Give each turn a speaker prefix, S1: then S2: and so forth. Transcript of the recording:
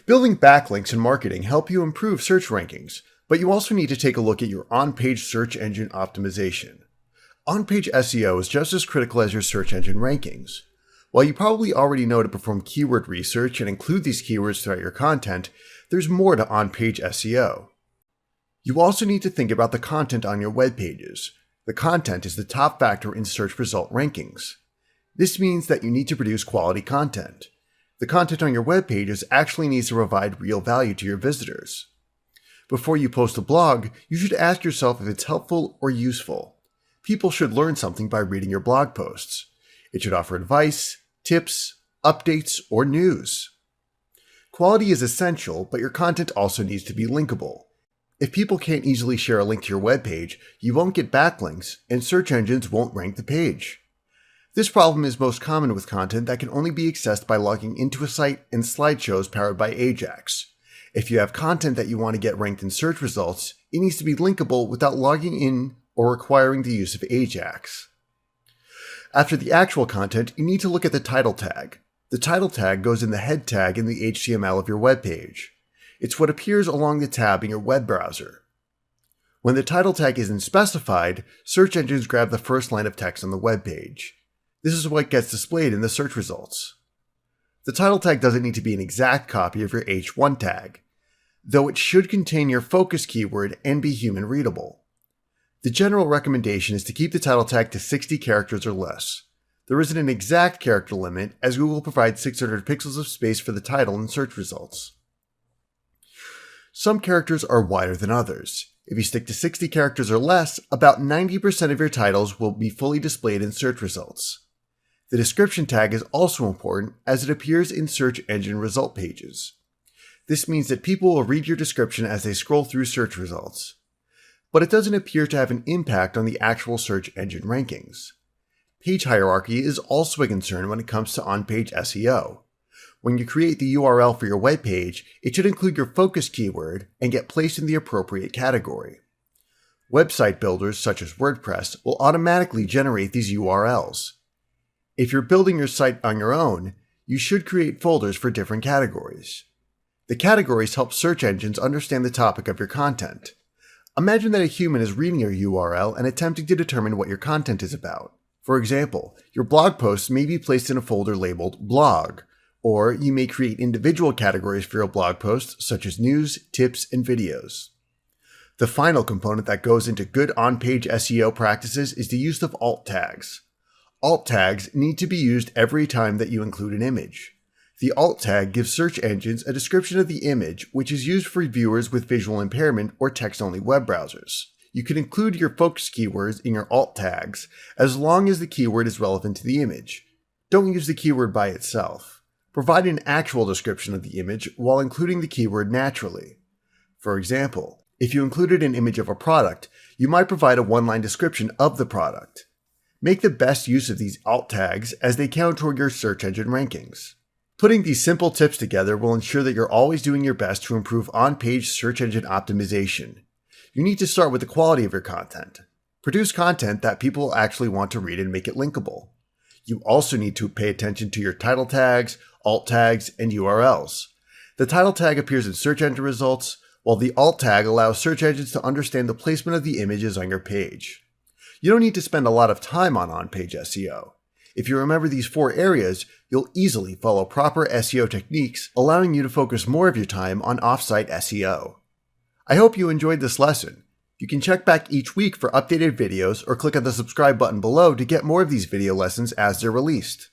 S1: Building backlinks and marketing help you improve search rankings, but you also need to take a look at your on-page search engine optimization. On-page SEO is just as critical as your search engine rankings. While you probably already know to perform keyword research and include these keywords throughout your content, there's more to on-page SEO. You also need to think about the content on your web pages. The content is the top factor in search result rankings. This means that you need to produce quality content. The content on your web pages actually needs to provide real value to your visitors. Before you post a blog, you should ask yourself if it's helpful or useful. People should learn something by reading your blog posts. It should offer advice, tips, updates, or news. Quality is essential, but your content also needs to be linkable. If people can't easily share a link to your web page, you won't get backlinks, and search engines won't rank the page. This problem is most common with content that can only be accessed by logging into a site and slideshows powered by Ajax. If you have content that you want to get ranked in search results, it needs to be linkable without logging in or requiring the use of Ajax. After the actual content, you need to look at the title tag. The title tag goes in the head tag in the HTML of your web page. It's what appears along the tab in your web browser. When the title tag isn't specified, search engines grab the first line of text on the web page. This is what gets displayed in the search results. The title tag doesn't need to be an exact copy of your H1 tag, though it should contain your focus keyword and be human readable. The general recommendation is to keep the title tag to 60 characters or less. There isn't an exact character limit, as Google provides 600 pixels of space for the title in search results. Some characters are wider than others. If you stick to 60 characters or less, about 90% of your titles will be fully displayed in search results. The description tag is also important as it appears in search engine result pages. This means that people will read your description as they scroll through search results. But it doesn't appear to have an impact on the actual search engine rankings. Page hierarchy is also a concern when it comes to on-page SEO. When you create the URL for your web page, it should include your focus keyword and get placed in the appropriate category. Website builders such as WordPress will automatically generate these URLs. If you're building your site on your own, you should create folders for different categories. The categories help search engines understand the topic of your content. Imagine that a human is reading your URL and attempting to determine what your content is about. For example, your blog posts may be placed in a folder labeled Blog, or you may create individual categories for your blog posts such as news, tips, and videos. The final component that goes into good on-page SEO practices is the use of alt tags. Alt tags need to be used every time that you include an image. The alt tag gives search engines a description of the image, which is used for viewers with visual impairment or text-only web browsers. You can include your focus keywords in your alt tags as long as the keyword is relevant to the image. Don't use the keyword by itself. Provide an actual description of the image while including the keyword naturally. For example, if you included an image of a product, you might provide a one-line description of the product. Make the best use of these alt tags as they count toward your search engine rankings. Putting these simple tips together will ensure that you're always doing your best to improve on-page search engine optimization. You need to start with the quality of your content. Produce content that people will actually want to read and make it linkable. You also need to pay attention to your title tags, alt tags, and URLs. The title tag appears in search engine results, while the alt tag allows search engines to understand the placement of the images on your page. You don't need to spend a lot of time on on-page SEO. If you remember these 4 areas, you'll easily follow proper SEO techniques, allowing you to focus more of your time on off-site SEO. I hope you enjoyed this lesson. You can check back each week for updated videos or click on the subscribe button below to get more of these video lessons as they're released.